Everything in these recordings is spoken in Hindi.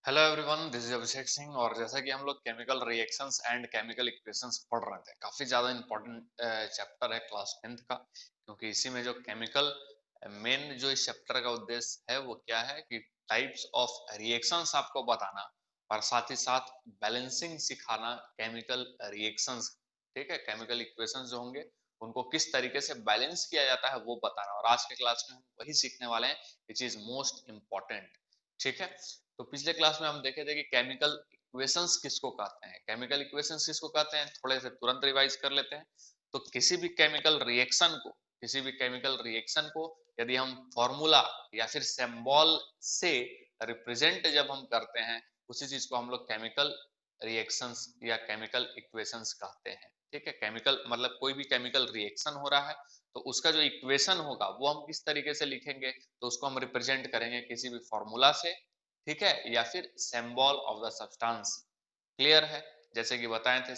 Hello everyone, this is Abhishek Singh. और जैसा कि हम लोग chemical reactions and chemical equations पढ़ रहे थे, काफी ज्यादा इंपॉर्टेंट चैप्टर है क्लास 10th का, क्योंकि इसी में जो केमिकल मेन जो इस चैप्टर का उद्देश्य है वो क्या है कि टाइप्स ऑफ रिएक्शंस आपको बताना और साथ ही साथ बैलेंसिंग सिखाना केमिकल रिएक्शंस। ठीक है, केमिकल इक्वेशंस जो होंगे उनको किस तरीके से बैलेंस किया जाता है वो बताना, और आज के क्लास में हम वही सीखने वाले हैं विच इज मोस्ट इम्पॉर्टेंट। ठीक है, तो पिछले क्लास में हम देखे थे कि केमिकल इक्वेशंस किसको कहते हैं। केमिकल इक्वेशंस किसको कहते हैं, थोड़े से तुरंत रिवाइज कर लेते हैं। तो किसी भी केमिकल रिएक्शन को यदि हम फॉर्मूला या फिर सिंबल से रिप्रेजेंट जब हम करते हैं, उसी चीज को हम लोग केमिकल रिएक्शंस या केमिकल इक्वेशंस कहते हैं। ठीक है, केमिकल मतलब कोई भी केमिकल रिएक्शन हो रहा है तो उसका जो इक्वेशन होगा वो हम किस तरीके से लिखेंगे, तो उसको हम रिप्रेजेंट करेंगे किसी भी फॉर्मूला से, ठीक है, या फिर symbol of the substance. Clear है, जैसे कि बताए थे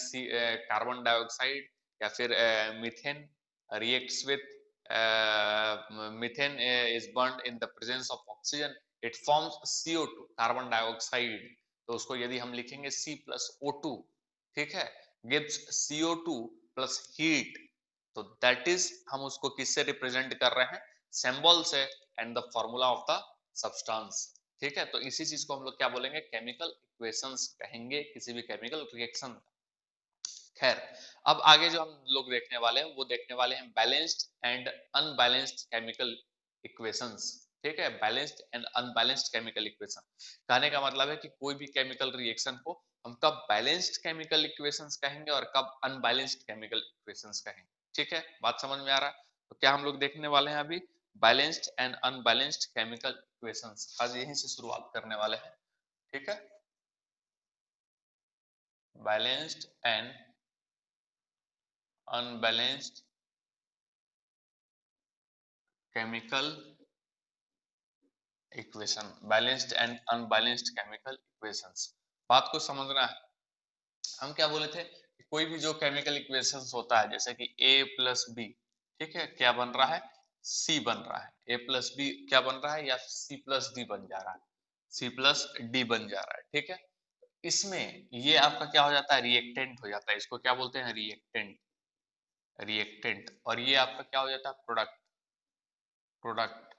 कार्बन डाइऑक्साइड या फिर methane reacts with methane is burned in the presence of oxygen, it forms CO2 carbon dioxide. तो उसको यदि हम लिखेंगे C+O2, ठीक है, गिव्स CO2 प्लस हीट, तो दैट इज हम उसको किससे रिप्रेजेंट कर रहे हैं, सिंबल से, and the formula of the substance. ठीक है, तो इसी चीज को हम लोग क्या बोलेंगे, केमिकल इक्वेशंस कहेंगे किसी भी केमिकल रिएक्शन। खैर, अब आगे जो हम लोग देखने वाले हैं वो देखने वाले हैं balanced and unbalanced chemical equations. ठीक है, balanced and unbalanced chemical equation कहने का मतलब है कि कोई भी केमिकल रिएक्शन को हम कब बैलेंस्ड केमिकल इक्वेशंस कहेंगे और कब अनबैलेंस्ड केमिकल इक्वेशंस कहेंगे। ठीक है, बात समझ में आ रहा है? तो क्या हम लोग देखने वाले हैं अभी, balanced and unbalanced chemical equations. आज यहीं से शुरुआत करने वाले हैं। ठीक है, balanced and unbalanced chemical equation, balanced and unbalanced chemical equations. बात को समझना है। हम क्या बोले थे कि कोई भी जो केमिकल इक्वेशंस होता है, जैसे कि A प्लस बी, ठीक है, क्या बन रहा है, C बन रहा है। A प्लस बी क्या बन रहा है, या C प्लस डी बन जा रहा है, C प्लस डी बन जा रहा है। ठीक है, इसमें ये आपका क्या हो जाता है, रिएक्टेंट हो जाता है। इसको क्या बोलते हैं, रिएक्टेंट। रिएक्टेंट, और ये आपका क्या हो जाता है, प्रोडक्ट। प्रोडक्ट,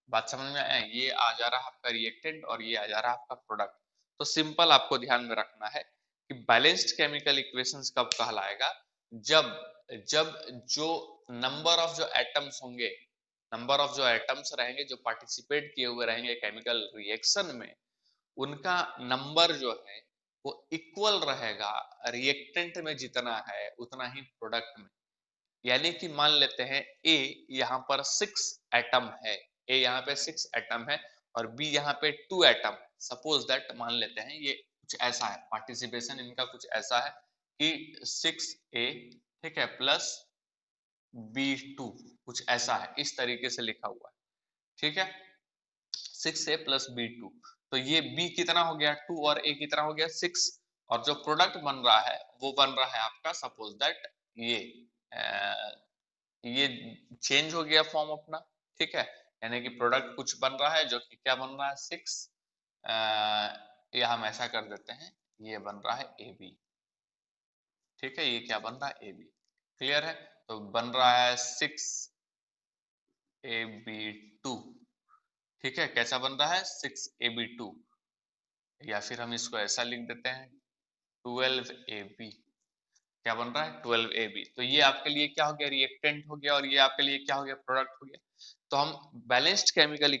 बात समझ में आया? ये आ जा रहा है आपका रिएक्टेंट और ये आ जा रहा है आपका प्रोडक्ट। तो सिंपल आपको ध्यान में रखना है कि बैलेंस्ड केमिकल इक्वेशंस कब कहलाएगा, जब जब जो नंबर ऑफ जो एटम्स होंगे, नंबर ऑफ जो एटम्स रहेंगे जो पार्टिसिपेट किए हुए रहेंगे केमिकल रिएक्शन में, उनका नंबर जो है वो इक्वल रहेगा रिएक्टेंट में जितना है उतना ही प्रोडक्ट में। यानी कि मान लेते हैं ए यहाँ पर 6 एटम है, ए यहाँ पे 6 एटम है और बी यहाँ पे 2 एटम। सपोज दैट मान लेते हैं ये कुछ ऐसा है, पार्टिसिपेशन इनका कुछ ऐसा है कि 6A, ठीक है, प्लस B2, कुछ ऐसा है, इस तरीके से लिखा हुआ है। ठीक है, 6A प्लस B2, तो ये B कितना हो गया 2 और A कितना हो गया 6, और जो प्रोडक्ट बन रहा है वो बन रहा है आपका, सपोज दैट ये ये चेंज हो गया फॉर्म अपना। ठीक है, यानी कि प्रोडक्ट कुछ बन रहा है जो कि क्या बन रहा है 6, या हम ऐसा कर देते हैं, ये बन रहा है AB। ठीक है, ये क्या बन रहा है, AB। क्लियर है, तो बन रहा है 6AB2। ठीक है, कैसा बन रहा है 6AB2, या फिर हम इसको ऐसा लिख देते हैं 12AB। क्या बन रहा है 12AB। तो ये आपके लिए क्या हो गया, रिएक्टेंट हो गया, और ये आपके लिए क्या हो गया, प्रोडक्ट हो गया। तो हम बैलेंस्ड केमिकल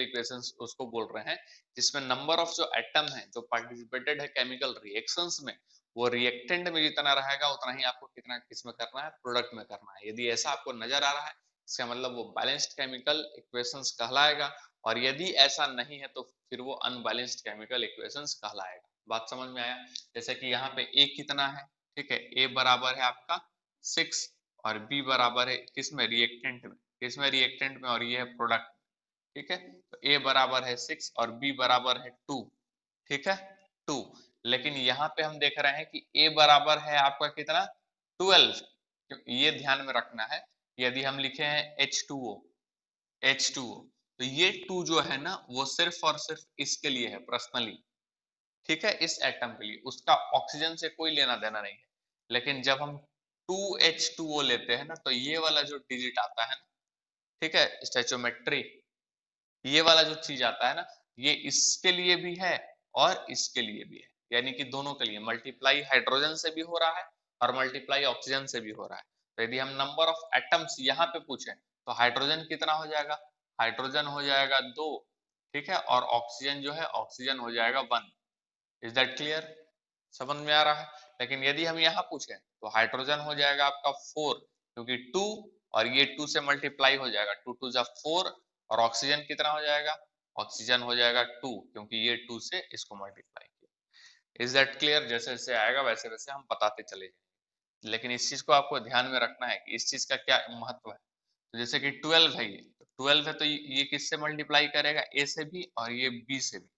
इक्वेशंस उसको बोल रहे हैं जिसमें नंबर ऑफ जो एटम है जो पार्टिसिपेटेड है केमिकल रिएक्शंस में, वो रिएक्टेंट में जितना रहेगा उतना ही आपको कितना किसमें करना है, प्रोडक्ट में करना है। यदि ऐसा आपको नजर आ रहा है, इसका मतलब वो बैलेंस्ड केमिकल इक्वेशंस कहलाएगा, और यदि ऐसा नहीं है तो फिर वो अनबैलेंस्ड केमिकल इक्वेशंस कहलाएगा। बात समझ में आया? जैसे कि यहाँ पे A कितना है, ठीक है, A बराबर है आपका 6 और B बराबर है किसमें, रिएक्टेंट में। किसमें, रिएक्टेंट में, और ये है प्रोडक्ट। ठीक है, तो A बराबर है 6 और B बराबर है 2। ठीक है, 2। लेकिन यहाँ पे हम देख रहे हैं कि A बराबर है आपका कितना, 12। ये ध्यान में रखना है, यदि हम लिखे हैं H2O, तो ये 2 जो है ना वो सिर्फ और सिर्फ इसके लिए है पर्सनली, ठीक है, इस एटम के लिए, उसका ऑक्सीजन से कोई लेना देना नहीं है। लेकिन जब हम 2H2O लेते हैं ना तो ये वाला जो डिजिट आता है ना, ठीक है, स्टोइचोमेट्री, ये वाला जो चीज आता है ना, ये इसके लिए भी है और इसके लिए भी है, यानी कि दोनों के लिए मल्टीप्लाई हाइड्रोजन से भी हो रहा है और मल्टीप्लाई ऑक्सीजन से भी हो रहा है। तो यदि हम नंबर ऑफ एटम्स यहाँ पे पूछे तो हाइड्रोजन कितना हो जाएगा, हाइड्रोजन हो जाएगा 2, ठीक है, और ऑक्सीजन जो है ऑक्सीजन हो जाएगा 1। इज दैट क्लियर, समझ में आ रहा है। लेकिन यदि हम यहाँ पूछे तो हाइड्रोजन हो जाएगा आपका 4, क्योंकि 2 और ये 2 से मल्टीप्लाई हो जाएगा, 2 2 जा 4, और ऑक्सीजन कितना हो जाएगा, ऑक्सीजन हो जाएगा 2, क्योंकि ये 2 से इसको मल्टीप्लाई किया। इज दैट क्लियर, जैसे जैसे आएगा वैसे वैसे हम बताते चले जाएंगे। लेकिन इस चीज को आपको ध्यान में रखना है कि इस चीज का क्या महत्व है। तो जैसे कि 12 है, ये 12 है तो ये किससे मल्टीप्लाई करेगा, ए से भी और ये बी से भी,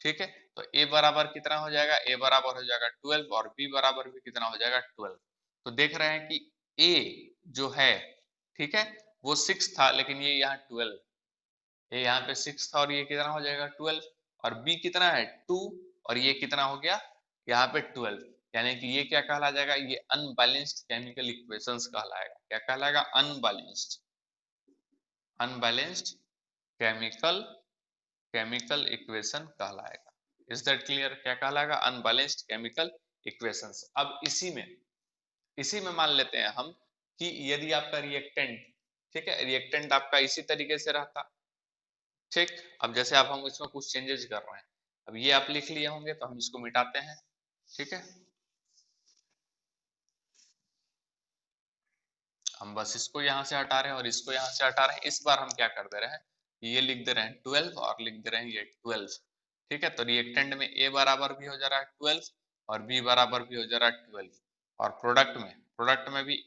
ठीक है। तो a बराबर कितना हो जाएगा, a बराबर हो जाएगा 12 और b बराबर भी कितना हो जाएगा 12। तो देख रहे हैं कि a जो है, ठीक है, वो 6 था लेकिन ये यहाँ 12, ये यहाँ पे 6 था और ये कितना हो जाएगा 12, और b कितना है 2 और ये कितना हो गया यहाँ पे 12, यानी कि ये क्या कहला जाएगा, ये अनबैलेंस्ड केमिकल इक्वेशंस कहलाएगा। क्या कहलाएगा, unbalanced, unbalanced chemical chemical equation कहलाएगा। इज दैट क्लियर, क्या कहलाएगा, अनबैलेंस्ड केमिकल इक्वेशंस। अब इसी में मान लेते हैं हम कि यदि आपका रिएक्टेंट, ठीक है, रिएक्टेंट आपका इसी तरीके से रहता, ठीक। अब जैसे आप हम इसमें कुछ चेंजेस कर रहे हैं, अब ये आप लिख लिए होंगे तो हम इसको मिटाते हैं, ठीक है। हम बस इसको यहाँ से हटा रहे हैं और इसको यहाँ से हटा रहे हैं। इस बार हम क्या कर दे रहे हैं, ये लिख दे रहे हैं 12 और लिख दे रहे हैं ये 12, ठीक है। तो रिएक्टेंट में a बराबर भी हो जा रहा है 12 और b बराबर भी हो जा रहा है 12, और प्रोडक्ट में भी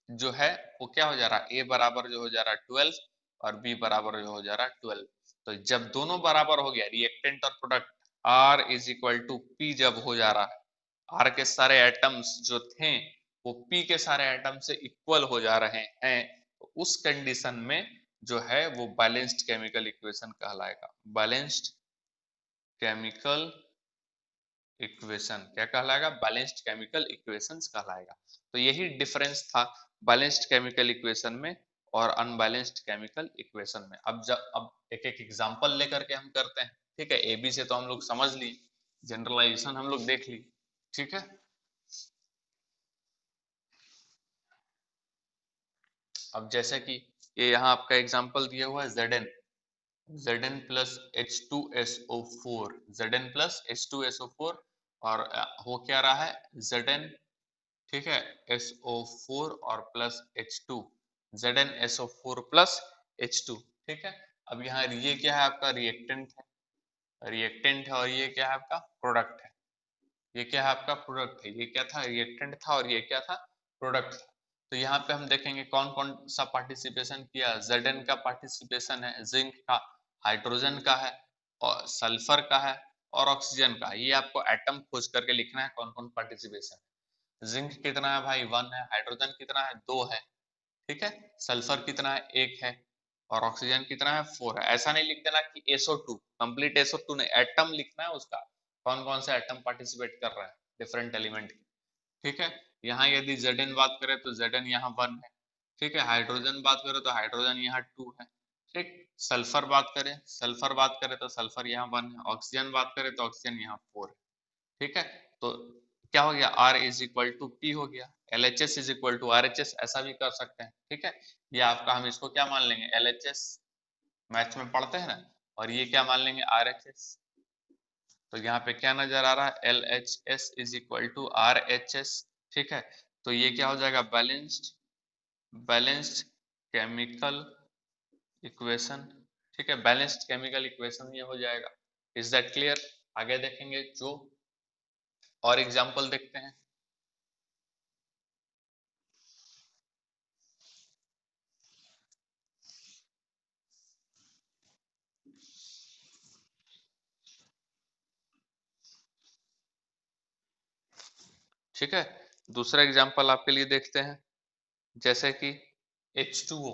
जो है वो क्या हो जा रहा है, a बराबर जो हो जा रहा है 12 और b बराबर जो हो जा रहा है 12। तो जब दोनों बराबर हो गया, रिएक्टेंट और product, R is equal to P जब हो जा रहा है, R के सारे एटम्स जो थे वो P के सारे एटम से इक्वल हो जा रहे हैं, तो उस कंडीशन में जो है वो बैलेंस्ड केमिकल इक्वेशन कहलाएगा। बैलेंस्ड केमिकल इक्वेशन क्या कहलाएगा, बैलेंस्ड केमिकल इक्वेशंस कहलाएगा। तो यही डिफरेंस था बैलेंस्ड केमिकल इक्वेशन में और अनबैलेंस्ड केमिकल इक्वेशन में। अब एक एक एग्जांपल लेकर के हम करते हैं, ठीक है। ए बी से तो हम लोग समझ लिए, जनरलाइजेशन हम लोग देख ली, ठीक है। अब जैसे कि ये यहाँ आपका एग्जांपल दिया हुआ है Zn, Zn plus H2SO4, Zn plus H2SO4, और हो क्या रहा है Zn, ठीक है, SO4 और plus H2, ZnSO4 plus H2, ठीक है। अब यहाँ ये क्या है, आपका रिएक्टेंट है, रिएक्टेंट है, और ये क्या है आपका प्रोडक्ट है, ये क्या है आपका प्रोडक्ट है, ये क्या था रिएक्टेंट था और ये क्या था प्रोडक्ट था। तो यहाँ पे हम देखेंगे कौन कौन सा पार्टिसिपेशन किया, Zn का पार्टिसिपेशन है, जिंक का, हाइड्रोजन का है, और सल्फर का है, और ऑक्सीजन का। ये आपको एटम खोज करके लिखना है कौन कौन पार्टिसिपेशन। जिंक कितना है भाई 1 है, हाइड्रोजन कितना है 2 है, ठीक है, सल्फर कितना है 1 है, और ऑक्सीजन कितना है 4 है। ऐसा नहीं लिख देना कि SO2 कंप्लीट, SO2 नहीं, एटम लिखना है उसका, कौन कौन सा एटम पार्टिसिपेट कर रहा है डिफरेंट एलिमेंट, ठीक है। यहाँ यदि Zn बात करें तो Zn यहाँ 1 है, ठीक है, हाइड्रोजन बात करें तो हाइड्रोजन यहाँ 2 है, ठीक। सल्फर बात करें तो सल्फर यहाँ 1 है, ऑक्सीजन बात करें तो ऑक्सीजन यहाँ 4 है, ठीक है। तो क्या हो गया, R is equal to P हो गया, LHS is equal to RHS, ऐसा भी कर सकते हैं, ठीक है। ये आपका हम इसको क्या मान लेंगे, LHS, मैथ्स में पढ़ते हैं ना, और ये क्या मान लेंगे RHS। तो यहाँ पे क्या नजर आ रहा है, LHS is equal to RHS, ठीक है। तो ये क्या हो जाएगा, बैलेंस्ड बैलेंस्ड केमिकल इक्वेशन, ठीक है, बैलेंस्ड केमिकल इक्वेशन ये हो जाएगा। इज दैट क्लियर, आगे देखेंगे जो और एग्जांपल देखते हैं। ठीक है, दूसरा एग्जांपल आपके लिए देखते हैं, जैसे कि H2O,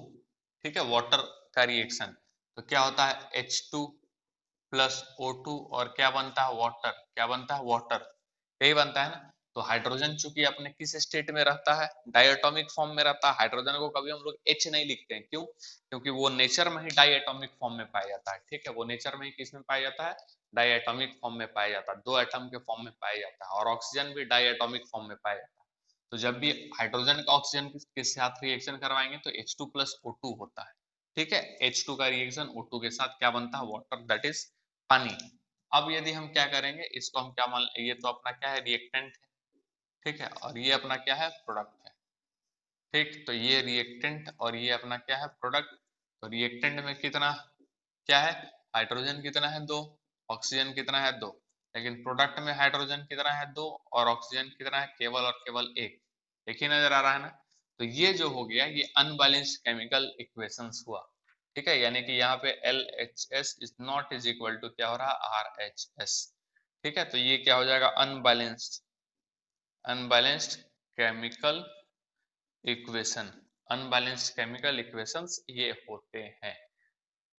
ठीक है, वाटर का रिएक्शन। तो क्या होता है H2 प्लस O2 और क्या बनता है वाटर, क्या बनता है वाटर, यही बनता है ना। तो हाइड्रोजन चूंकि अपने किस स्टेट में रहता है, डायटोमिक फॉर्म में रहता है। हाइड्रोजन को कभी हम लोग H नहीं लिखते हैं, क्यों? क्योंकि वो नेचर में ही डायटोमिक फॉर्म में पाया जाता है, ठीक है। वो नेचर में ही किस में पाया जाता है, डायटोमिक फॉर्म में पाया जाता है, 2 एटम के फॉर्म में पाया जाता है। और ऑक्सीजन भी डायटोमिक फॉर्म में पाया जाता है। तो जब भी हाइड्रोजन का ऑक्सीजन के साथ रिएक्शन करवाएंगे तो H2 प्लस O2 होता है, ठीक है। H2 का रिएक्शन O2 के साथ क्या बनता है, वाटर, दैट इज पानी। अब यदि हम क्या करेंगे, इसको हम क्या मान, ये तो अपना क्या है, रिएक्टेंट है, ठीक है, और ये अपना क्या है, प्रोडक्ट है, ठीक। तो ये रिएक्टेंट और ये अपना क्या है, प्रोडक्ट। तो रिएक्टेंट में कितना क्या है, हाइड्रोजन कितना है, 2, ऑक्सीजन कितना है, 2। लेकिन प्रोडक्ट में हाइड्रोजन कितना है, 2, और ऑक्सीजन कितना है, केवल और केवल एक ही नजर आ रहा है ना। तो ये जो हो गया, ये अनबैलेंस्ड केमिकल इक्वेशंस हुआ, ठीक है। यानी कि यहाँ पे LHS is not is equal to क्या हो रहा, RHS, ठीक है। तो ये क्या हो जाएगा, unbalanced chemical equation. Unbalanced chemical equations ये होते हैं,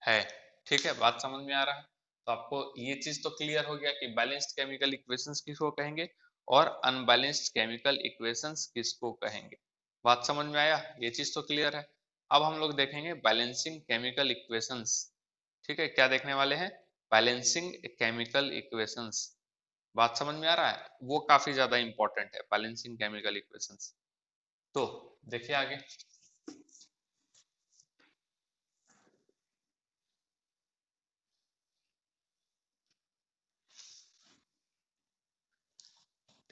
है, ठीक है। बात समझ में आ रहा है। तो आपको ये चीज तो क्लियर हो गया कि बैलेंस्ड केमिकल इक्वेशंस किसको कहेंगे और अनबैलेंस्ड केमिकल इक्वेशंस किसको कहेंगे। बात समझ में आया, ये चीज तो क्लियर है। अब हम लोग देखेंगे बैलेंसिंग केमिकल इक्वेशंस, ठीक है। क्या देखने वाले हैं, बैलेंसिंग केमिकल इक्वेशंस। बात समझ में आ रहा है, वो काफी ज्यादा इंपॉर्टेंट है बैलेंसिंग केमिकल इक्वेशंस। तो देखिए आगे,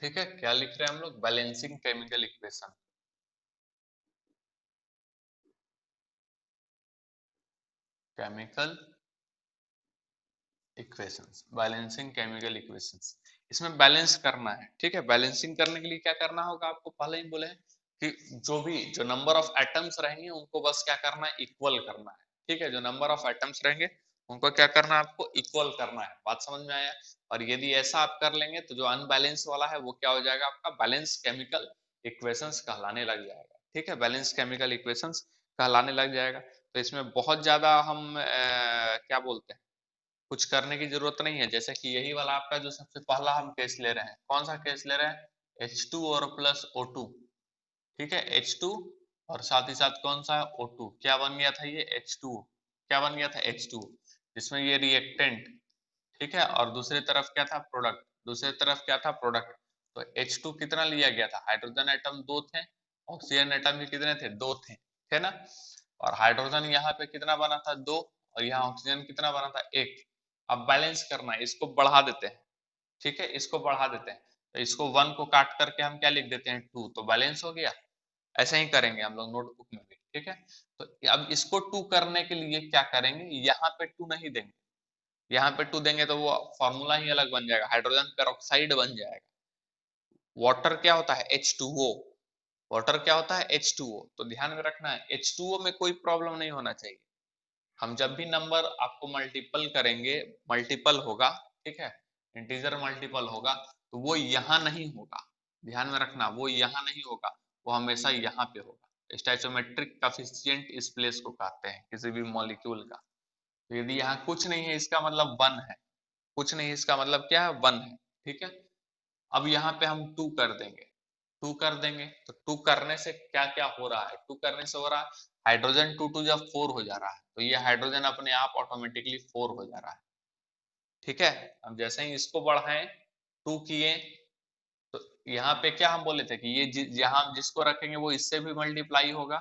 ठीक है। क्या लिख रहे हैं हम लोग, balancing chemical equation, chemical equations, balancing chemical equations. इसमें बैलेंस करना है, ठीक है। बैलेंसिंग करने के लिए क्या करना होगा, आपको पहले ही बोले हैं कि जो नंबर ऑफ एटम्स रहेंगे उनको बस क्या करना है, इक्वल करना है, ठीक है। जो नंबर ऑफ एटम्स रहेंगे उनको क्या करना है, आपको इक्वल करना है। बात समझ में आया। और यदि ऐसा आप कर लेंगे तो जो अनबैलेंस वाला है वो क्या हो जाएगा, आपका बैलेंस केमिकल इक्वेशंस कहलाने लग जाएगा, ठीक है। बैलेंस केमिकल इक्वेशंस कहलाने लग जाएगा। तो इसमें बहुत ज्यादा हम क्या बोलते हैं, कुछ करने की जरूरत नहीं है। जैसे कि यही वाला आपका जो सबसे पहला हम केस ले रहे हैं, कौन सा केस ले रहे हैं, H2 और प्लस O2, ठीक है। H2 और साथ ही साथ कौन सा है, O2। क्या बन गया था ये H2, क्या बन गया था H2, जिसमें ये रिएक्टेंट, ठीक है, और दूसरी तरफ क्या था, प्रोडक्ट, दूसरी तरफ क्या था, प्रोडक्ट। तो H2 कितना लिया गया था, हाइड्रोजन एटम 2 थे, ऑक्सीजन एटम भी कितने थे, 2 थे ना। और हाइड्रोजन यहाँ पे कितना बना था, 2, और यहाँ ऑक्सीजन कितना बना था, 1। अब बैलेंस करना है, इसको बढ़ा देते हैं, ठीक है, इसको बढ़ा देते हैं। तो इसको 1 को काट करके हम क्या लिख देते हैं, 2, तो बैलेंस हो गया। ऐसे ही करेंगे हम लोग नोटबुक में भी, ठीक है। तो अब इसको 2 करने के लिए क्या करेंगे, यहाँ पे 2 नहीं देंगे, यहाँ पे 2 देंगे तो वो फॉर्मूला ही अलग बन जाएगा, हाइड्रोजन पेरोक्साइड बन जाएगा। वाटर क्या होता है, H2O, वाटर क्या होता है, H2O। तो ध्यान में रखना है, H2O में कोई प्रॉब्लम नहीं होना चाहिए। हम जब भी नंबर आपको मल्टीपल करेंगे, मल्टीपल होगा, ठीक है, इंटीजर मल्टीपल होगा, तो वो यहाँ नहीं होगा। ध्यान में रखना, वो यहाँ नहीं होगा, वो हमेशा यहाँ पे होगा। स्टैचोमेट्रिक कोफिशिएंट इस प्लेस को कहते हैं किसी भी मॉलिक्यूल का। तो यदि यहाँ कुछ नहीं है इसका मतलब 1 है, कुछ नहीं इसका मतलब क्या है, 1 है, ठीक है। अब यहाँ पे हम 2 कर देंगे, 2 कर देंगे तो 2 करने से क्या क्या हो रहा है, 2 करने से हो रहा है हाइड्रोजन 2 जब 4 हो जा रहा है तो ये हाइड्रोजन अपने आप ऑटोमेटिकली 4 हो जा रहा है, ठीक है। अब जैसे ही इसको बढ़ाएं, 2 किए, तो यहाँ पे क्या हम बोले थे कि ये जहां हम जिसको रखेंगे वो इससे भी मल्टीप्लाई होगा,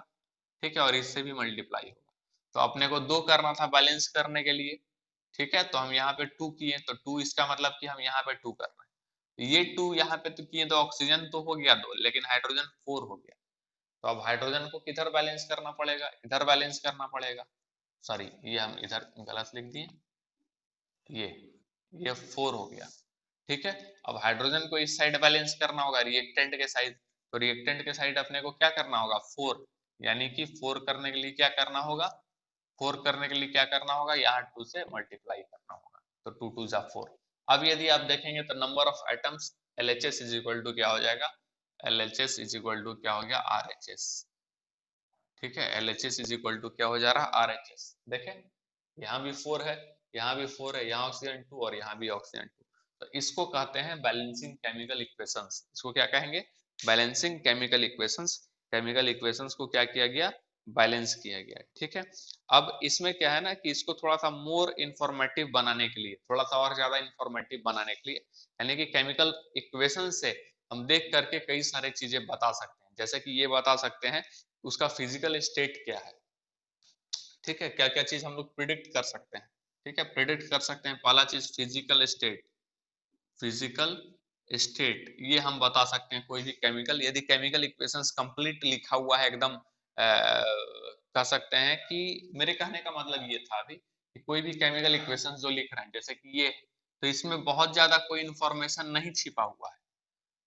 ठीक है, और इससे भी मल्टीप्लाई होगा। तो अपने को 2 करना था बैलेंस करने के लिए, ठीक है। तो हम यहाँ पे 2 किए, तो 2 इसका मतलब कि हम यहाँ पे 2 कर रहे हैं। ये 2 यहाँ पे तो किए तो ऑक्सीजन तो हो गया 2, लेकिन हाइड्रोजन 4 हो गया। तो अब हाइड्रोजन को किधर बैलेंस करना पड़ेगा, इधर बैलेंस करना पड़ेगा। सॉरी, ये हम इधर गलत लिख दिए, ये ये 4 हो गया, ठीक है। अब हाइड्रोजन को इस साइड बैलेंस करना होगा, रिएक्टेंट के साइड। तो रिएक्टेंट के साइड अपने को क्या करना होगा, 4। यानी कि 4 करने के लिए क्या करना होगा, 4 करने के लिए क्या करना होगा, यहाँ 2 से मल्टीप्लाई करना होगा। तो 2 2 जा 4। अब यदि आप देखेंगे तो number of atoms LHS is equal to क्या हो जाएगा, LHS इज इक्वल टू क्या हो गया, RHS, ठीक है। LHS इज इक्वल टू क्या हो जा रहा है, RHS। देखें यहाँ भी 4 है, यहाँ भी 4 है, यहाँ ऑक्सीजन 2 और यहाँ भी ऑक्सीजन 2। तो इसको कहते हैं बैलेंसिंग केमिकल इक्वेशंस। इसको क्या कहेंगे? Balancing chemical equations. Chemical equations को क्या किया गया? बैलेंस किया गया। ठीक है, अब इसमें क्या है ना कि इसको थोड़ा सा मोर इंफॉर्मेटिव बनाने के लिए, थोड़ा सा और ज्यादा इंफॉर्मेटिव बनाने के लिए, यानी कि केमिकल इक्वेशन से हम देख करके कई सारे चीजें बता सकते हैं। जैसे कि ये बता सकते हैं उसका फिजिकल स्टेट क्या है। ठीक है, क्या क्या चीज हम लोग प्रिडिक्ट कर सकते हैं। ठीक है, प्रिडिक्ट कर सकते हैं। पहला चीज फिजिकल स्टेट। फिजिकल स्टेट ये हम बता सकते हैं कोई भी केमिकल, यदि केमिकल इक्वेशंस कंप्लीट लिखा हुआ है एकदम, कह सकते हैं कि मेरे कहने का मतलब ये था अभी कि कोई भी केमिकल इक्वेशन जो लिख रहे हैं जैसे कि ये, तो इसमें बहुत ज्यादा कोई इंफॉर्मेशन नहीं छिपा हुआ है।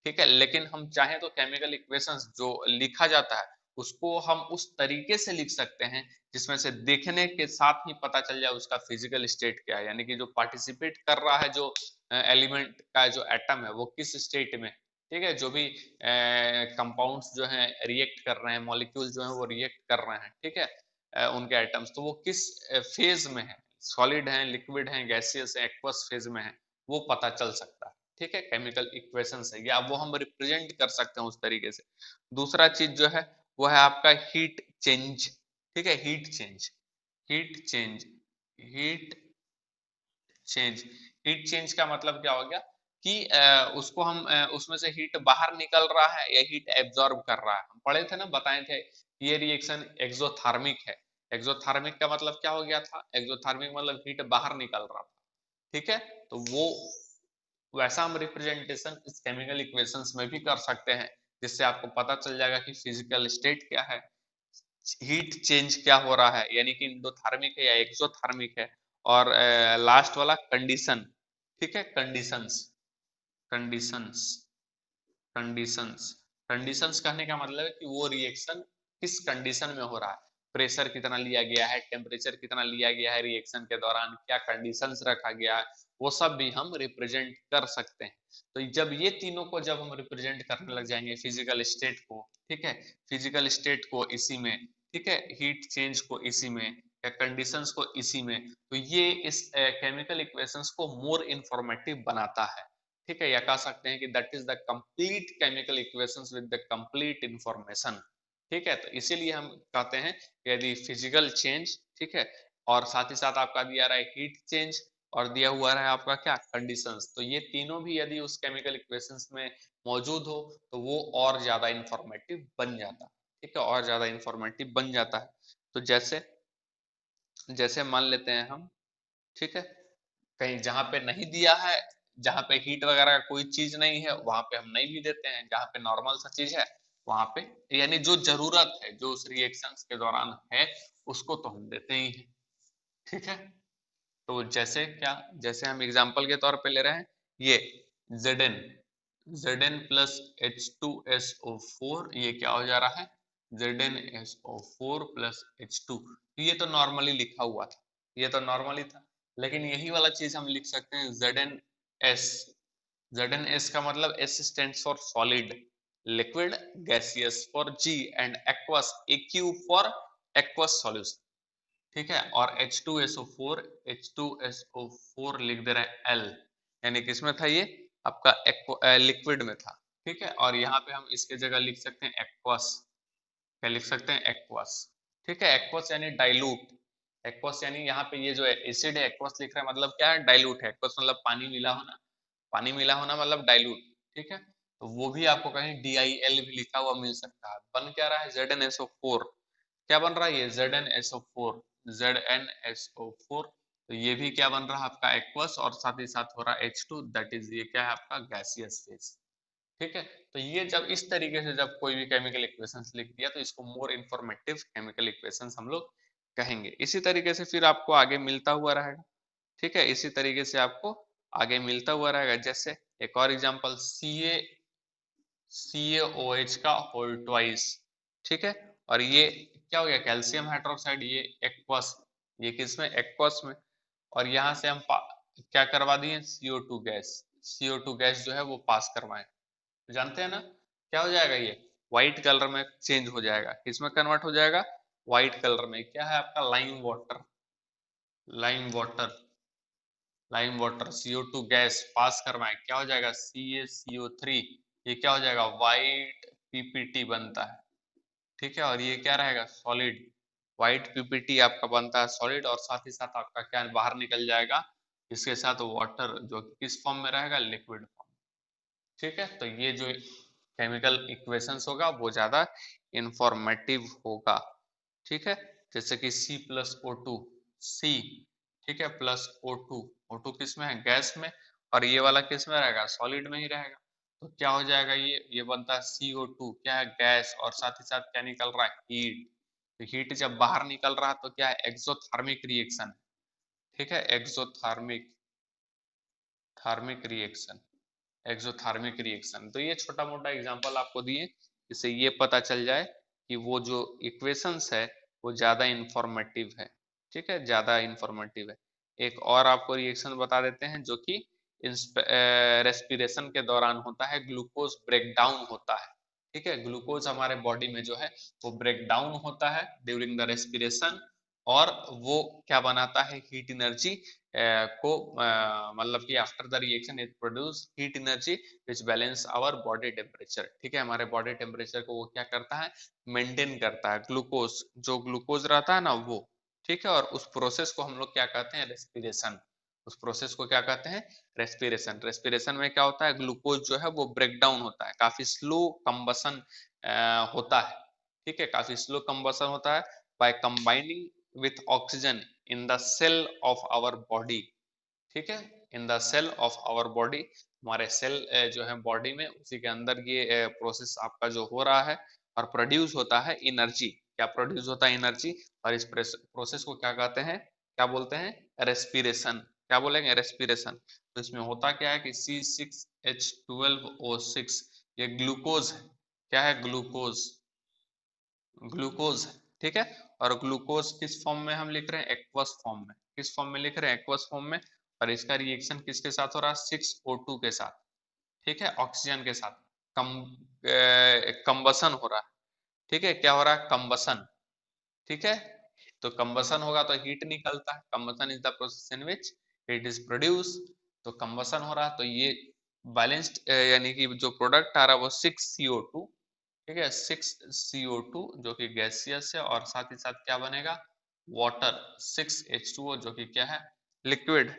ठीक है, लेकिन हम चाहें तो केमिकल इक्वेशंस जो लिखा जाता है उसको हम उस तरीके से लिख सकते हैं जिसमें से देखने के साथ ही पता चल जाए उसका फिजिकल स्टेट क्या है, यानी कि जो पार्टिसिपेट कर रहा है, जो एलिमेंट का जो एटम है वो किस स्टेट में, ठीक है, जो भी कंपाउंड्स जो हैं रिएक्ट कर रहे हैं, मॉलिक्यूल जो है वो रिएक्ट कर रहे हैं, ठीक है, उनके एटम्स, तो वो किस फेज में है, सॉलिड है, लिक्विड है, गैसियस है, एक्वस फेज में है, वो पता चल सकता है। ठीक है, केमिकल इक्वेशन है या वो हम रिप्रेजेंट कर सकते हैं उस तरीके से। दूसरा चीज जो है वो है आपका हीट चेंज। ठीक है, heat change, heat change, heat change. Heat change का मतलब क्या हो गया कि उसको हम उसमें से हीट बाहर निकल रहा है या हीट एब्जॉर्ब कर रहा है। हम पढ़े थे ना, बताए थे ये रिएक्शन एक्सोथर्मिक है। एक्सोथर्मिक का मतलब क्या हो गया था? एक्सोथर्मिक मतलब हीट बाहर निकल रहा था। ठीक है, तो वो वैसा हम रिप्रेजेंटेशन इस केमिकल इक्वेशंस में भी कर सकते हैं, जिससे आपको पता चल जाएगा कि फिजिकल स्टेट क्या है, हीट चेंज क्या हो रहा है, यानी कि इंडोथर्मिक है या एक्सोथर्मिक है, और लास्ट वाला कंडीशन। ठीक है, कंडीशंस, कंडीशंस, कंडीशंस। कंडीशंस कहने का मतलब है कि वो रिएक्शन किस कंडीशन में हो रहा है, प्रेशर कितना लिया गया है, टेम्परेचर कितना लिया गया है रिएक्शन के दौरान, क्या कंडीशंस रखा गया है, वो सब भी हम रिप्रेजेंट कर सकते हैं। तो जब ये तीनों को जब हम रिप्रेजेंट करने लग जाएंगे, फिजिकल स्टेट को, ठीक है, फिजिकल स्टेट को इसी में, ठीक है, हीट चेंज को इसी में, या कंडीशंस को इसी में, तो ये इस केमिकल इक्वेशंस को मोर इंफॉर्मेटिव बनाता है। ठीक है, या कह सकते हैं कि that is the complete chemical equations with the complete information. ठीक है, तो इसीलिए हम कहते हैं यदि फिजिकल चेंज, ठीक है, और साथ ही साथ आपका दिया रहा है हीट चेंज, और दिया हुआ है आपका क्या, कंडीशंस, तो ये तीनों भी यदि उस केमिकल इक्वेशंस में मौजूद हो तो वो और ज्यादा इंफॉर्मेटिव बन जाता है। ठीक है, और ज्यादा इंफॉर्मेटिव बन जाता है। तो जैसे जैसे मान लेते हैं हम, ठीक है, कहीं जहां पे नहीं दिया है, जहां पे हीट वगैरह का कोई चीज नहीं है वहां पे हम नहीं भी देते हैं, जहां पे नॉर्मल सा चीज है वहां पे, यानी जो जरूरत है जो उस रिएक्शंस के दौरान है उसको तो हम देते ही हैं। ठीक है, तो जैसे क्या, जैसे हम एग्जांपल के तौर पे ले रहे हैं ये Zn, Zn प्लस H2SO4, ये क्या हो जा रहा है, ZnSO4 प्लस H2। ये तो नॉर्मली लिखा हुआ था, ये तो नॉर्मली था, लेकिन यही वाला चीज हम लिख सकते हैं ZnS। ZnS का मतलब S stands for solid, liquid, gaseous for G and aqueous, AQ for aqueous solution। ठीक है, और H2SO4, H2SO4 लिख दे रहे हैं L, यानी किसमें था ये, आपका लिक्विड में था। ठीक है, और यहाँ पे हम इसके जगह लिख सकते हैं एक्वस। क्या लिख सकते हैं, एक्वस। ठीक है, एक्वस यानी डाइल्यूट। एक्वस यानी यहाँ पे ये जो एसिड है एक्वस लिख रहा है, मतलब क्या है, डाइल्यूट है। एक्वस मतलब पानी मिला होना, पानी मिला होना मतलब डाइल्यूट। ठीक है, तो वो भी आपको कहीं DIL भी लिखा हुआ मिल सकता है। बन क्या रहा है, ZnSO4। क्या बन रहा है ये, ZnSO4, ZnSO4। तो ये भी क्या बन रहा है आपका एक्वस, और साथ ही साथ हो रहा है H2, दैट इज ये क्या है आपका गैसियस फेज। ठीक है, तो ये जब इस तरीके से जब कोई भी केमिकल इक्वेशंस लिख दिया तो इसको मोर इंफॉर्मेटिव केमिकल इक्वेशंस हम लोग कहेंगे। इसी तरीके से फिर आपको आगे मिलता हुआ रहेगा। ठीक है, इसी तरीके से आपको आगे मिलता हुआ रहेगा। जैसे एक और एग्जांपल CaOH का होल ट्वाइस। ठीक है, और ये क्या हो गया, कैल्शियम हाइड्रोक्साइड, ये एक्वस, ये किसमें, एक्वस में, और यहाँ से हम क्या करवा दिए, CO2 गैस, CO2 गैस जो है वो पास करवाएं। जानते हैं ना, क्या हो जाएगा ये, व्हाइट कलर में चेंज हो जाएगा, किसमें कन्वर्ट हो जाएगा, व्हाइट कलर में। क्या है आपका, lime water. Lime water CO2 gas pass करवाएं, क्या हो जाएगा CaCO3, ये क्या हो जाएगा व्हाइट PPT बनता है, ठीक है। और ये क्या रहेगा सॉलिड, व्हाइट PPT आपका बनता है सॉलिड, और साथ ही साथ आपका क्या बाहर निकल जाएगा इसके साथ वाटर, जो किस फॉर्म में रहेगा लिक्विड फॉर्म, ठीक है। तो ये जो केमिकल इक्वेशंस होगा वो ज्यादा इंफॉर्मेटिव होगा, ठीक है। जैसे कि C+O2, C, ठीक है, प्लस O2 किस में है गैस में, और ये वाला किस में रहेगा सॉलिड में ही रहेगा। तो क्या हो जाएगा ये बनता है CO2, क्या है गैस, और साथ ही साथ क्या निकल रहा है हीट। तो हीट जब बाहर निकल रहा है तो क्या है एक्सोथर्मिक रिएक्शन, ठीक है, थार्मिक रिएक्शन, एक्सोथर्मिक रिएक्शन। तो ये छोटा मोटा एग्जांपल आपको दिए, इससे ये पता चल जाए कि वो जो इक्वेशंस है वो ज्यादा इंफॉर्मेटिव है, ठीक है, ज्यादा इंफॉर्मेटिव है। एक और आपको रिएक्शन बता देते हैं जो कि रेस्पिरेशन के दौरान होता है, ग्लूकोज ब्रेकडाउन होता है, ठीक है। ग्लूकोज हमारे बॉडी में जो है वो ब्रेकडाउन होता है ड्यूरिंग द रेस्पिरेशन, और वो क्या बनाता है हीट एनर्जी को, मतलब कि after the reaction it produce heat energy which balance our body temperature, ठीक है। हमारे बॉडी टेम्परेचर को वो क्या करता है मेंटेन करता है, ग्लूकोज, जो ग्लूकोज रहता है ना वो, ठीक है। और उस प्रोसेस को हम लोग क्या कहते हैं रेस्पिरेशन, उस प्रोसेस को क्या कहते हैं रेस्पिरेशन। रेस्पिरेशन में क्या होता है ग्लूकोज जो है वो ब्रेक डाउन होता है, काफी स्लो कंबसन होता है, ठीक है, काफी स्लो कंबसन होता है by combining with oxygen in the cell of our body, ठीक है, in the cell of our body, हमारे सेल जो है बॉडी में, उसी के अंदर ये प्रोसेस आपका जो हो रहा है, और प्रोड्यूस होता है एनर्जी, क्या प्रोड्यूस होता है एनर्जी, और इस प्रोसेस को क्या कहते हैं, क्या बोलते हैं रेस्पिरेशन, क्या बोलेंगे रेस्पिरेशन। तो इसमें होता क्या है कि C6H12O6 ये ग्लूकोज है, क्या है ग्लूकोज, ग्लूकोज है, ठीक है। और ग्लूकोज किस फॉर्म में हम लिख रहे हैं एक्वस फॉर्म में, किस फॉर्म में लिख रहे हैं एक्वस फॉर्म में, और इसका रिएक्शन किसके साथ हो रहा है 6O2 के साथ, ठीक है, ऑक्सीजन के साथ कम कंबसन हो रहा है, ठीक है, क्या हो रहा है कंबसन, ठीक है। तो कंबसन होगा तो हीट निकलता है, combustion is the process in which heat is produce, तो कंबसन हो रहा है तो ये बैलेंस्ड यानी कि जो प्रोडक्ट आ रहा है वो 6CO2, ठीक है, 6CO2 जो कि गैसियस है, और साथ ही साथ क्या बनेगा वाटर 6H2O जो कि क्या है लिक्विड,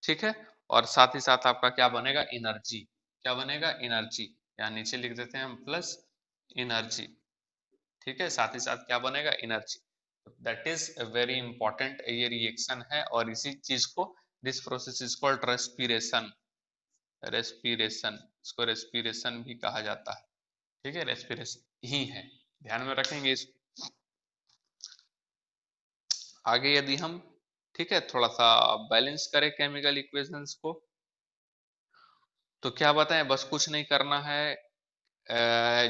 ठीक है। और साथ ही साथ आपका क्या बनेगा एनर्जी, क्या बनेगा एनर्जी, यहाँ नीचे लिख देते हैं हम प्लस एनर्जी, ठीक है, साथ ही साथ क्या बनेगा energy. That is very important ये रिएक्शन है, और इसी चीज को this process is called respiration, respiration, इसको रेस्पिरेशन भी कहा जाता है, ठीक है, रेस्पिरेशन ही है, ध्यान में रखेंगे इस। आगे यदि हम, ठीक है, थोड़ा सा बैलेंस करें केमिकल इक्वेशंस को, तो क्या बताएं बस कुछ नहीं करना है,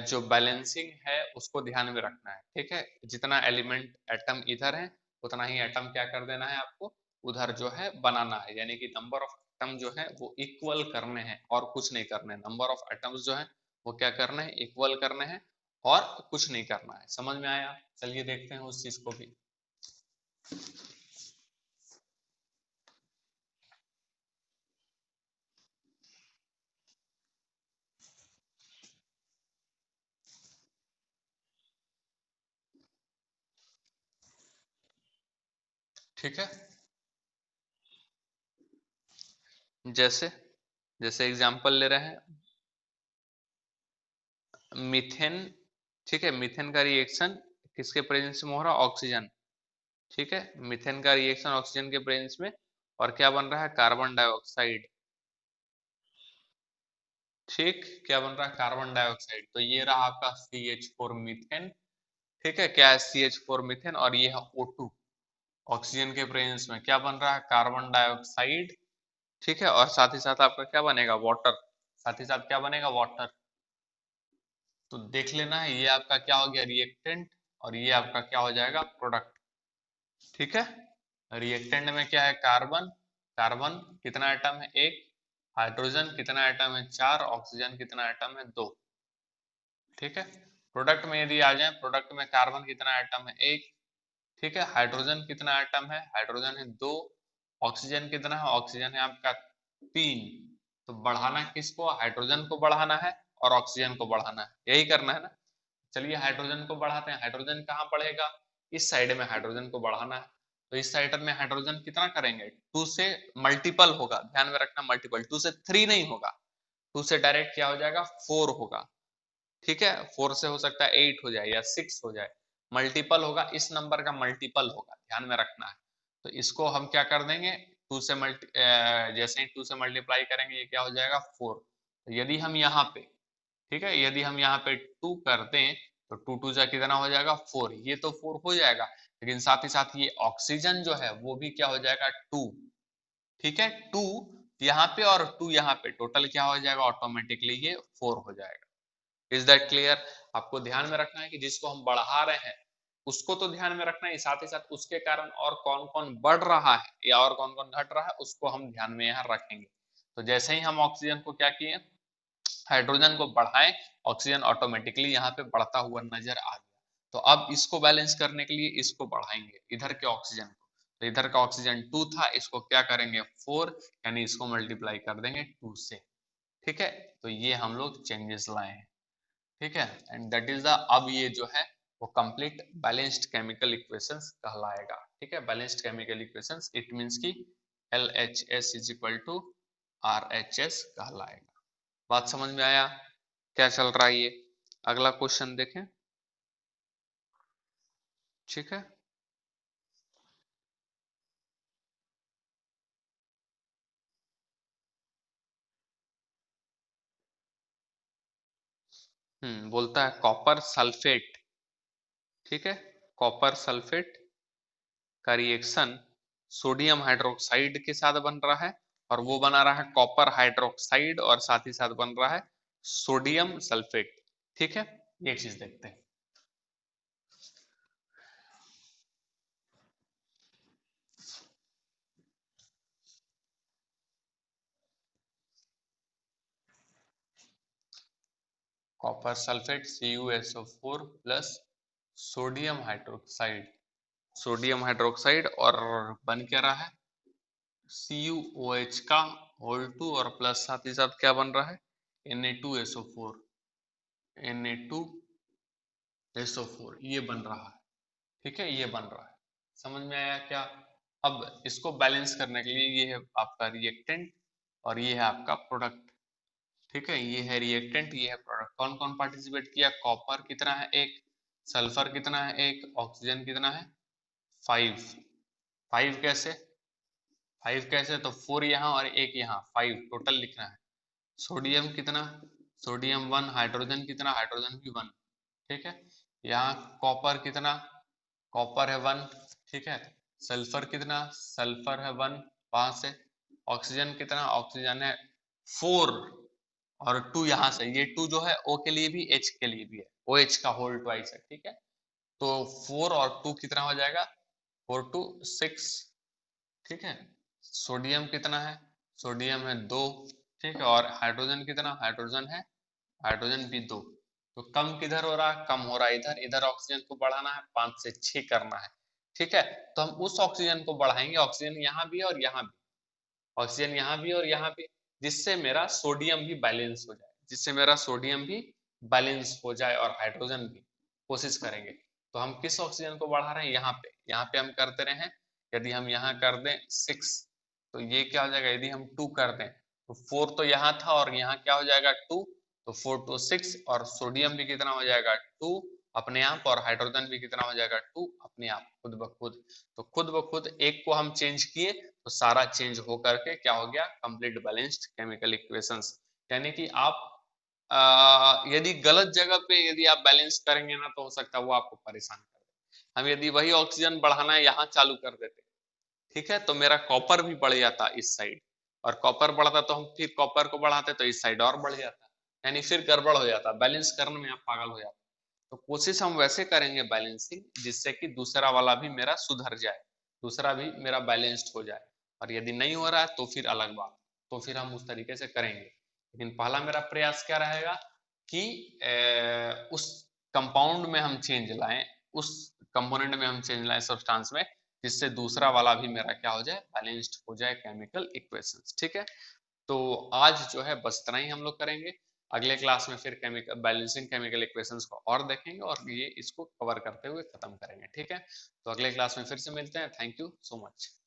जो बैलेंसिंग है उसको ध्यान में रखना है, ठीक है। जितना एलिमेंट एटम इधर है उतना ही एटम क्या कर देना है आपको उधर जो है बनाना है, यानी कि नंबर ऑफ एटम जो है वो इक्वल करने हैं और कुछ नहीं करने हैं, नंबर ऑफ एटम्स जो है वो क्या करने हैं इक्वल करने हैं और कुछ नहीं करना है। समझ में आया, चलिए देखते हैं उस चीज को भी। ठीक है, जैसे जैसे एग्जांपल ले रहे हैं मीथेन, ठीक है, मीथेन का रिएक्शन किसके प्रेजेंस में हो रहा है ऑक्सीजन, ठीक है, मीथेन का रिएक्शन ऑक्सीजन के प्रेजेंस में, और क्या बन रहा है कार्बन डाइऑक्साइड, ठीक, क्या बन रहा है कार्बन डाइऑक्साइड। तो ये रहा आपका CH4 मीथेन, ठीक है, क्या है CH4 मीथेन, और ये है O2 ऑक्सीजन के प्रेजेंस में क्या बन रहा है कार्बन डाइऑक्साइड, ठीक है, और साथ ही साथ आपका क्या बनेगा वाटर, साथ ही साथ क्या बनेगा वाटर। तो देख लेना है ये आपका क्या हो गया रिएक्टेंट, और ये आपका क्या हो जाएगा प्रोडक्ट, ठीक है। रिएक्टेंट में क्या है कार्बन, कार्बन कितना एटम है एक, हाइड्रोजन कितना एटम है चार, ऑक्सीजन कितना एटम है दो, ठीक है। प्रोडक्ट में यदि आ जाए, प्रोडक्ट में कार्बन कितना एटम है एक, ठीक है। हाइड्रोजन कितना एटम है, हाइड्रोजन है 2, ऑक्सीजन कितना है, ऑक्सीजन है आपका 3। तो बढ़ाना किसको, हाइड्रोजन को बढ़ाना है और ऑक्सीजन को बढ़ाना है, यही करना है ना। चलिए हाइड्रोजन को बढ़ाते हैं, हाइड्रोजन कहाँ बढ़ेगा, इस साइड में हाइड्रोजन को बढ़ाना है। तो इस साइड में हाइड्रोजन कितना करेंगे, 2 से मल्टीपल होगा, ध्यान में रखना मल्टीपल, 2 से 3 नहीं होगा, 2 से डायरेक्ट क्या हो जाएगा 4 होगा। ठीक है, 4 से हो सकता है 8 हो जाए या 6 हो जाए, मल्टीपल होगा, इस नंबर का मल्टीपल होगा, ध्यान में रखना है। तो इसको हम क्या कर देंगे, 2 से जैसे ही 2 से मल्टीप्लाई करेंगे ये क्या हो जाएगा 4। तो यदि हम यहाँ पे, ठीक है, यदि हम यहाँ पे 2 कर दें तो 2 2 जा कितना हो जाएगा 4, ये तो 4 हो जाएगा, लेकिन साथ ही साथ ये ऑक्सीजन जो है वो भी क्या हो जाएगा 2। ठीक है, 2 यहाँ पे और 2 यहाँ पे, टोटल क्या हो जाएगा ऑटोमेटिकली ये 4 हो जाएगा। Is that clear. आपको ध्यान में रखना है कि जिसको हम बढ़ा रहे हैं उसको तो ध्यान में रखना है, साथ ही साथ उसके कारण और कौन कौन बढ़ रहा है या और कौन कौन घट रहा है उसको हम ध्यान में यहाँ रखेंगे। तो जैसे ही हम ऑक्सीजन को क्या किए, हाइड्रोजन को बढ़ाएं, ऑक्सीजन ऑटोमेटिकली यहाँ पे बढ़ता हुआ नजर आ गया। तो अब इसको बैलेंस करने के लिए इसको बढ़ाएंगे, इधर के ऑक्सीजन को। तो इधर का ऑक्सीजन 2 था, इसको क्या करेंगे 4, यानी इसको मल्टीप्लाई कर देंगे 2 से। ठीक है, तो ये हम लोग चेंजेस लाए हैं। ठीक है, एंड दैट इज द, अब ये जो है वो कंप्लीट बैलेंस्ड केमिकल इक्वेशंस कहलाएगा। ठीक है, balanced chemical equations it means कि LHS is equal to RHS कहलाएगा। बात समझ में आया क्या चल रहा है ये। अगला क्वेश्चन देखें। ठीक है, बोलता है कॉपर सल्फेट। ठीक है, कॉपर सल्फेट का रिएक्शन सोडियम हाइड्रोक्साइड के साथ बन रहा है, और वो बना रहा है कॉपर हाइड्रोक्साइड, और साथ ही साथ बन रहा है सोडियम सल्फेट। ठीक है, ये चीज देखते हैं। Copper sulphate CuSO4 plus sodium hydroxide, sodium hydroxide, और बन क्या रहा है CuOH का होल 2, और प्लस साथ ही साथ क्या बन रहा है Na2SO4, Na2SO4 ये बन रहा है। ठीक है, ये बन रहा है, समझ में आया क्या। अब इसको बैलेंस करने के लिए ये है आपका रिएक्टेंट और ये है आपका प्रोडक्ट। ठीक है, ये है रिएक्टेंट, ये है प्रोडक्ट। कौन कौन पार्टिसिपेट किया, कॉपर कितना है 1, सल्फर कितना है 1, ऑक्सीजन कितना है 5। 5 कैसे, 5 कैसे, तो 4 यहाँ और 1 यहाँ, 5 टोटल लिखना है। सोडियम कितना, सोडियम 1, हाइड्रोजन कितना, हाइड्रोजन भी 1। ठीक है, यहाँ कॉपर कितना, कॉपर है 1। ठीक है, सल्फर कितना, सल्फर है 1, वहां से ऑक्सीजन कितना, ऑक्सीजन है 4, और 2 यहाँ से, ये 2 जो है O के लिए भी H के लिए भी है, OH का होल ट्वाइस है। ठीक है, तो 4 और 2 कितना हो जाएगा 4 2 6। ठीक है, सोडियम कितना है, सोडियम है 2। ठीक है, और हाइड्रोजन कितना, हाइड्रोजन है, हाइड्रोजन भी 2। तो कम किधर हो रहा है, कम हो रहा है इधर, इधर ऑक्सीजन को बढ़ाना है 5 से 6 करना है। ठीक है, तो हम उस ऑक्सीजन को बढ़ाएंगे, ऑक्सीजन यहाँ भी और यहाँ भी, ऑक्सीजन यहाँ भी और यहाँ भी, जिससे मेरा सोडियम भी बैलेंस हो जाए, जिससे मेरा सोडियम भी बैलेंस हो जाए, और हाइड्रोजन भी कोशिश करेंगे। तो हम किस ऑक्सीजन को बढ़ा रहे हैं, यहाँ पे हम करते रहे हैं। यदि हम यहाँ कर दें 6 तो ये क्या हो जाएगा, यदि हम 2 कर दें तो 4 तो यहाँ था और यहाँ क्या हो जाएगा 2, तो 4 2 6, और सोडियम भी कितना हो जाएगा 2 अपने आप, और हाइड्रोजन भी कितना हो जाएगा 2 अपने आप, खुद ब खुद। तो खुद ब खुद एक को हम चेंज किए तो सारा चेंज हो करके क्या हो गया, कंप्लीट बैलेंस्ड केमिकल इक्वेशंस। यानी कि आप यदि गलत जगह पे यदि आप बैलेंस करेंगे ना तो हो सकता है वो आपको परेशान कर दे। हम यदि वही ऑक्सीजन बढ़ाना है यहाँ चालू कर देते, ठीक है, तो मेरा कॉपर भी बढ़ जाता इस साइड, और कॉपर बढ़ता तो हम फिर कॉपर को बढ़ाते तो इस साइड और बढ़ जाता, यानी फिर गड़बड़ हो जाता, बैलेंस करने में आप पागल हो जाते। तो कोशिश हम वैसे करेंगे बैलेंसिंग जिससे कि दूसरा वाला भी मेरा सुधर जाए, दूसरा भी मेरा बैलेंस्ड हो जाए। और यदि नहीं हो रहा है तो फिर अलग बात, तो फिर हम उस तरीके से करेंगे। लेकिन पहला मेरा प्रयास क्या रहेगा कि उस कंपाउंड में हम चेंज लाएं, उस कंपोनेंट में हम चेंज लाए सब्सटेंस में, जिससे दूसरा वाला भी मेरा क्या हो जाए, बैलेंस्ड हो जाए केमिकल इक्वेशंस। ठीक है, तो आज जो है बस इतना ही हम लोग करेंगे। अगले क्लास में फिर केमिकल बैलेंसिंग केमिकल इक्वेशंस को और देखेंगे और ये इसको कवर करते हुए खत्म करेंगे। ठीक है, तो अगले क्लास में फिर से मिलते हैं। Thank you so much.